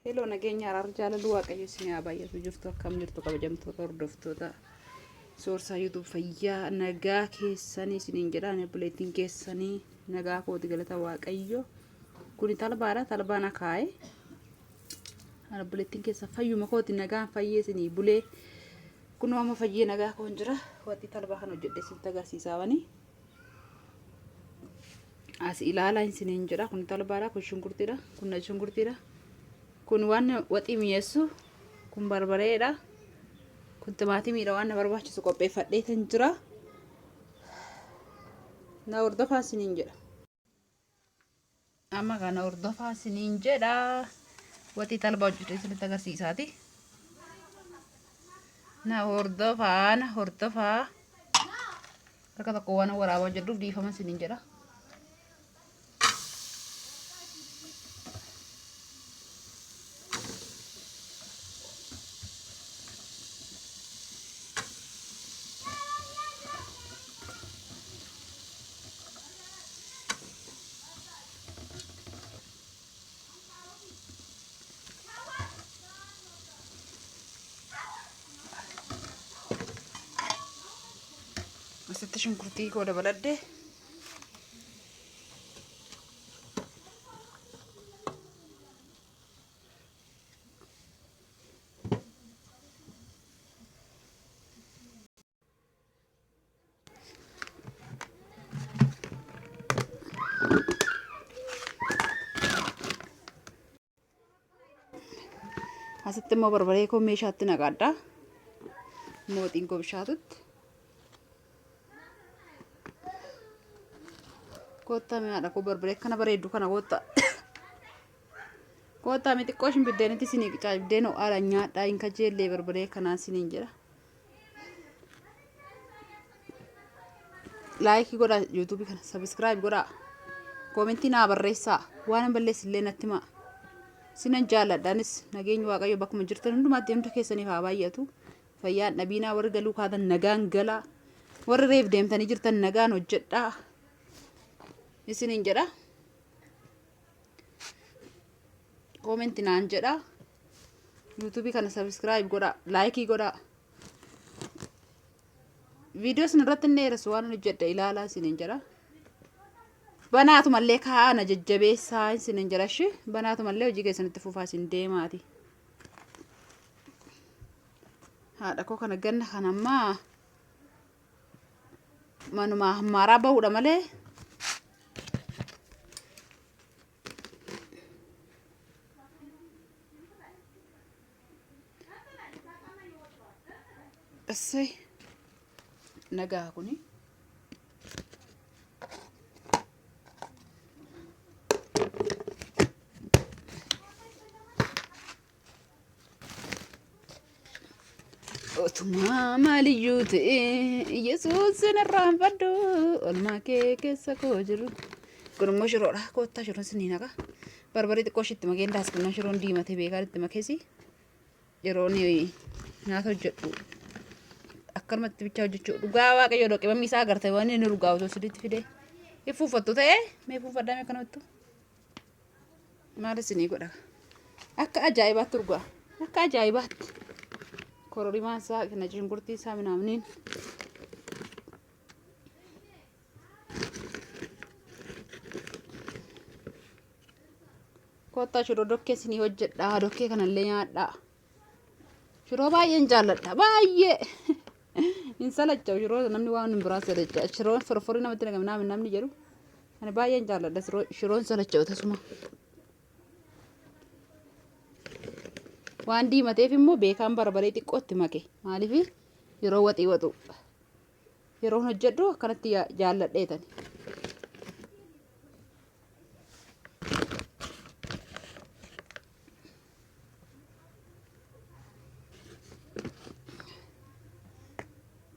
Hello nageenya arjala waaqayyo isin yaa baay'atu jirtu akkam jirtu kabajamtoota hordoftoota soorsaa YouTube fayyaa nagaa keessanii isiniin jedhaan buleetiin keessanii nagaa kooti galata waaqayyo kuni talbaana kaa'e buleetiin keessa fayyuma kooti nagaan fayyee isinii bulee kun amma fayyee nagaa koon jira watti talbaa kan hojjedhe sitti agarsiisaawanii as ilaalaa isiniin jedha kun talbaadha kun shunkurtiidha kun waan waxii mi'eessu kun barbareedha kun timaatimiidha waan na barbaachisu qopheeffadheetan jira na hordofaa isiniin jedha amma kana hordofaa isiniin jedha waxii talbaa hojjedhe isinitti agarsiisaati na hordofaa harka tokko waan waraabaa jedhuuf dhiifama isiniin jedha asitti shunkurtii koo dabaladhe asitti immoo barbaree koo meeshaatti naqadha mooxiin koo bishaatutti kotta mi'aadha ko barbaree kana bareeddu kana kotta mi xiqqoo shin biddeenitti isinii qicaa biddeen ho'aadha nyaadhaa hin kajeellee barbaree kanaa isiniin jedha laayikii godhaa yuutuubii kana sabiskiraayib godhaa koomentii naa barreessaa waan hin balleessillee natti himaa sinan jaalladhaanis nageenyi waaqayyo bakkuma jirtan hundumaatti hunda keessaniif haa baay'atu fayyaan dhabiinaa warri galuu kaatan nagaan galaa warri reef deemtanii jirtan nagaan hojjedhaa isiniin jedha koomenti naan jedha yuutuubii kana sabiskiraayib godhaa laayikii godhaa viidiyoo sin irratti hin dheeressu waan hojjedhe ilaalaa isiniin jedha banaatumallee kaana jajjabeessaa isiniin jedha shi banaatumallee hojii keessanitti fufaa isin deemaati haadha koo kana ganna kanammaa manuma hammaaraa bahuudha malee Asai nagaa kuni otuma maliyyuu ta'e Yesuusin irraanfadhu olmaa kee keessa koo jiru kun immoo shiroodha koottaa shiroon sinii naqa barbarii xiqqoo ishitti makeen daasqinaa shiroon diimate beekaan itti makeesi yeroon nyaata hojjedhu akkanumatti bichaa hojjechuu dhugaa waaqayyo dhoqibamni isaa agarte waan inni dhugaa osoo sidiitti fide ifuufattu ta'e mee fuufadhaa mee akkanumatti maal isinii godha akka ajaa'ibaatti dhugaa akka ajaa'ibaatti kororimaan isaa kana shunkurtii isaa minaamniin koottaa shiroo dokkee isinii hojjedhaa dokkee kanallee nyaadhaa shiroo baay'een jaalladha baay'ee insalacha shiroo namni waan biraa salacha shiroo forforii namatti naqamnaa namni jedhu ani baay'een jaalladha shiroon salacha tasuma waan diimateef immoo beekaan barbaree xiqqootti make maaliif yeroo waxii waxu yeroo hojjedhu akkanatti jaalladheetani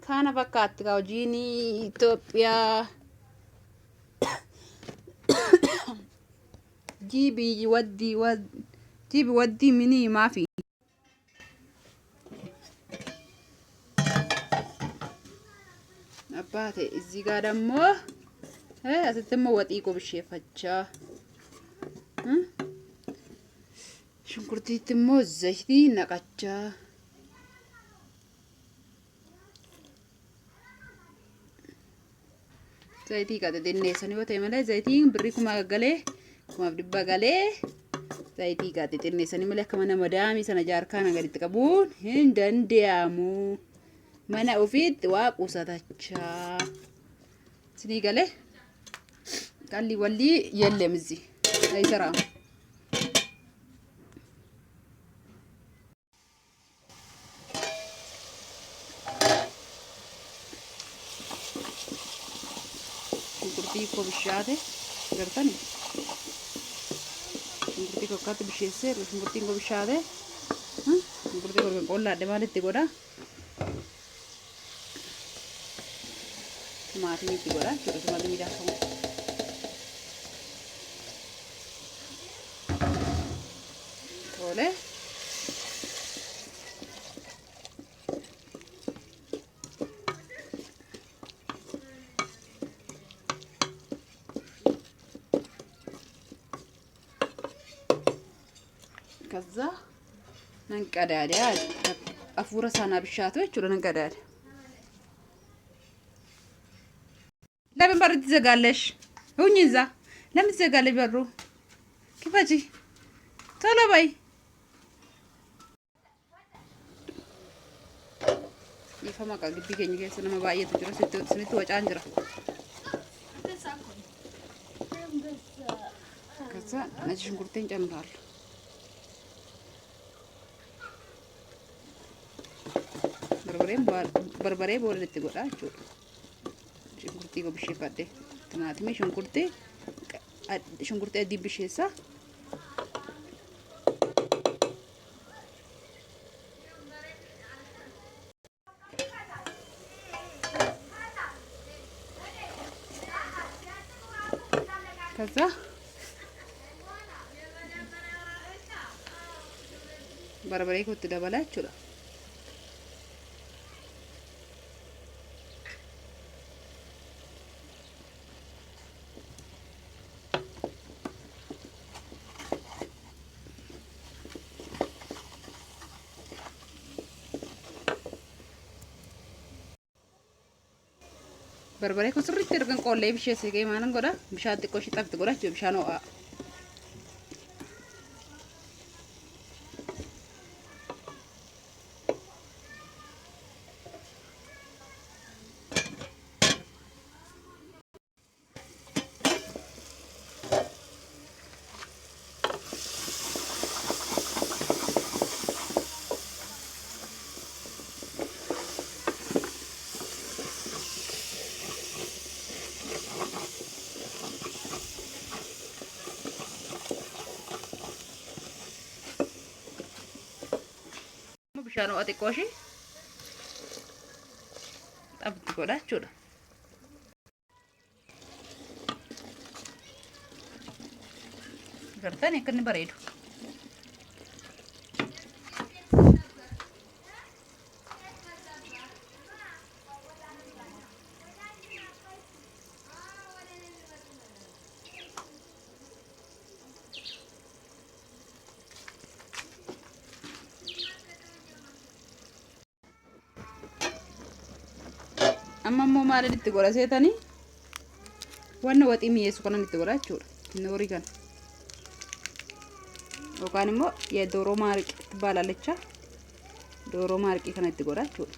kana fakkaatti ka hojiin Itoophiyaa jibi waddii minii maafi abbaate እዚህ ጋር ደግሞ asittimmoo waxii qobisheeffachaa Shunkurtiitti immoo zayitii naqachaa. Zayitii xixinneessanii yoo ta'e malee zayitiin birrii kuma galee kumaaf dhibba galee zayitii xixinneessanii malee akka mana madaamii sana jaarkaana gaditti qabuun hin danda'amu. Mana ofiitti waa qusatachaa. Sinii galee qalli walli yellemzi ayisaraamu. Shunkurtii koo bishaate gartani shunkurtii koo akkatti bisheessee shunkurtiin koo bishaate shunkurtii koo qollaa adde maalitti godha timaatimiitti godha jechuudha timaatimii daakamu tole ከዛ ነንቀዳዳ አፉረ ሳና ብሻቶ እቹ ነንቀዳዳ ለምን በር ትዘጋለሽ? ሁኚ እዛ ለምን ትዘጋለሽ? በሩ ክፈቺ ቶሎ በይ። ይፈማቃ ግቢ ገኝ ከሰ ነማ ባየት ጅራ ስንት ወጫን ጅራ ከዛ ነጭ ሽንኩርቴን ጨምራለሁ። በርበሬ በወለጥ ጎዳችሁ ሽንኩርቴ ጎብሼ ፈዴ ቲማቲሜ ሽንኩርቴ ዲብሼሳ ከዛ በርበሬ ኮት ደበላችሁ በርበሬ ኮ ስሪት ደርገን ቆሌ ብሼ ሲገይ ማንን ጎዳ ብሻት ቆሽ ጠብት ጎዳችሁ ብሻ ነው bishaan xiqqoo ishee xabdi godha jechuudha. Gartaan akka inni bareedu. amma immoo maaliin itti godha seetanii wanna waxii mi'eessu kanan itti godha jechuudha. Inni horii kana yookaan immoo የዶሮ ማርቅ ትባላለች። ዶሮ ማርቂ kana itti godha jechuudha.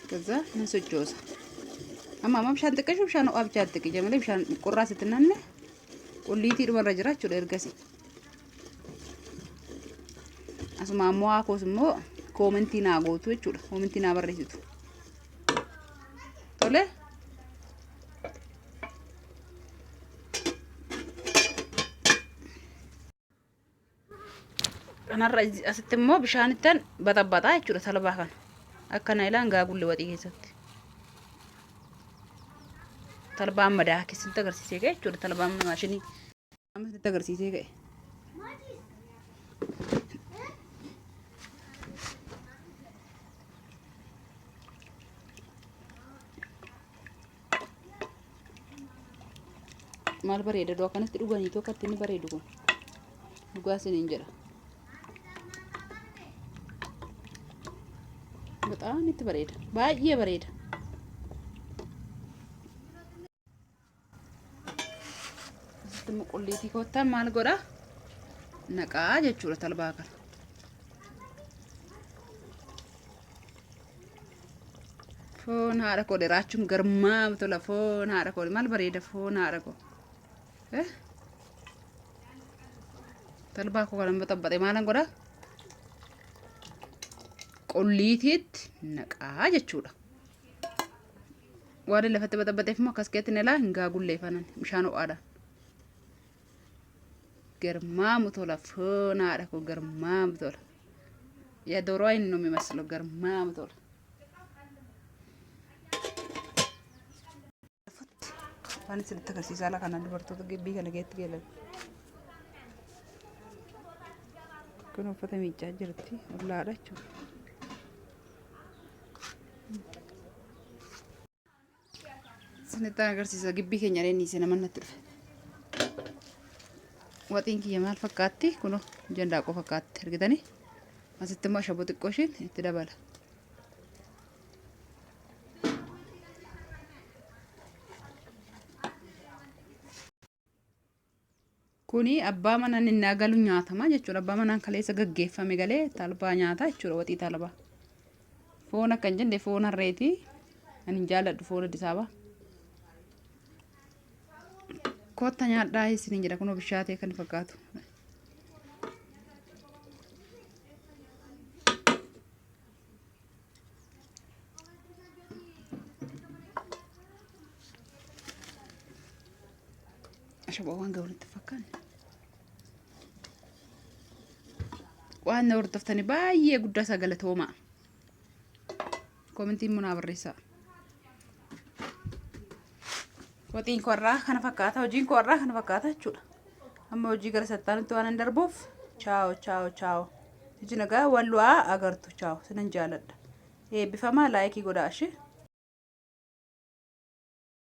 ከዛ እንስጆሳ amma bishaan xiqqashu bishaan ho'aa bichaa xiqqi jamalee bishaan qorraa sitti nanne qulliitii dhumarra jira jechuudha ergasii. Asuma ammoo hakoos immoo koomentii naa gootu jechuudha. Koomentii naa barreessitu. Tole. Kanarra asitti immoo bishaanittan baxabaxaa jechuudha talbaa kana. Akkana ilaan gaagullee waxii keessatti. talbaan madaa keessatti agarsiisee ga'e jechuudha. Talbaan maashinii amatti agarsiisee ga'e. maal bareeda doo kanatti dhuganii tokkatti inni bareedu kun dhugaa isiniin jedha በጣም itti bareeda baay'ee bareeda asitti qulliitii koottan maal godha naqaa jechuudha talbaa kana foon haadha koo dheraachuun garmaam tola foon haadha koo maal bareeda foon haadha koo talbaa koo kana baxabaxee maalan godha qulliitiitti naqaa jechuudha waan lafatti baxabaxeef immoo akkas keessatti nilaa hin gaagulleeffanan bishaan ho'aadhaan garmaamu tola foon haadha koo garmaamu tola yaa ዶሮ አይን ነው የሚመስለው garmaamu tola waan isinitti agarsiisaa la kana dubartoota gibbii kana keessatti geelan kun uffata miiccaa jirti ollaadha jechuudha isinitti agarsiisa gibbii keenya reeni isa namatti dhufe waxiin kiyya maal fakkaatti kuno jandaaqoo fakkaatti argitanii asitti immoo ashaboo xiqqoo ishiin itti dabala kuni abbaa manaan inni agalu nyaatama jechuudha abbaa manaan kaleessa gaggeeffame galee talbaa nyaata jechuudha waxii talbaa foon akka hin jenne foon harreeti ani jaaladhu foon Addis Ababa kotta nyaadhaa isiniin jedha kunoo bishaatee kan fakkaatu ashaboo waan gabalitti fakkaan waan hordoftanii baay'ee guddaa sagalatooma komentiin munaa barreessaa waxiin korraa kana fakkaata hojiin korraa kana fakkaata jechuudha amma hojii gara sattaanitti waan hin darbuuf chaawo chaawo chaawo iji nagaa wallu'aa agartu chaawo sinan jaaladha eebbifamaa laayikii godhaa ishee